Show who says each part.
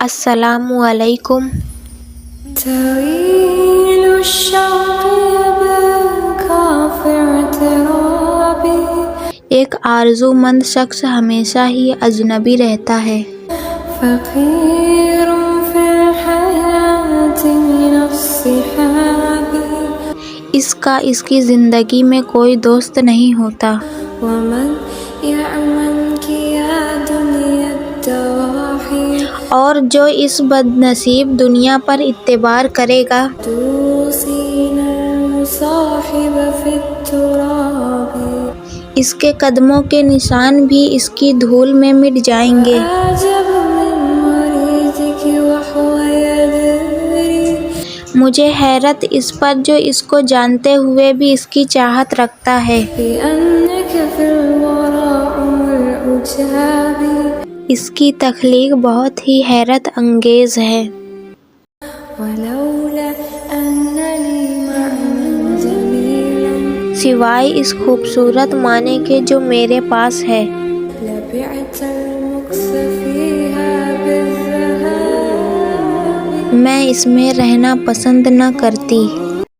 Speaker 1: السلام علیکم۔
Speaker 2: طويل الشوق يبكى في اعترابي،
Speaker 1: ایک آرزو مند شخص ہمیشہ ہی اجنبی رہتا ہے۔
Speaker 2: فقير في الحياة من الصحاب،
Speaker 1: اس کی زندگی میں کوئی دوست نہیں ہوتا۔
Speaker 2: ومن يعمل يا دنيا الدواحي،
Speaker 1: اور جو اس بد نصیب دنیا پر اعتبار کرے گا،
Speaker 2: توصين المصاحب في التراب،
Speaker 1: اس کے قدموں کے نشان بھی اس کی دھول میں مٹ جائیں گے۔
Speaker 2: أعجب من مريضك وهو يدري،
Speaker 1: مجھے حیرت اس پر جو اس کو جانتے ہوئے بھی اس کی چاہت رکھتا ہے۔
Speaker 2: بأنك في الورى أم العجاب،
Speaker 1: اس کی تخلیق بہت ہی حیرت انگیز ہے۔
Speaker 2: ولولا أن لي معنى جميلا،
Speaker 1: سوائے اس خوبصورت معنی کے جو میرے پاس ہے،
Speaker 2: لبعت المكث فيها بالذهاب،
Speaker 1: میں اس میں رہنا پسند نہ کرتی۔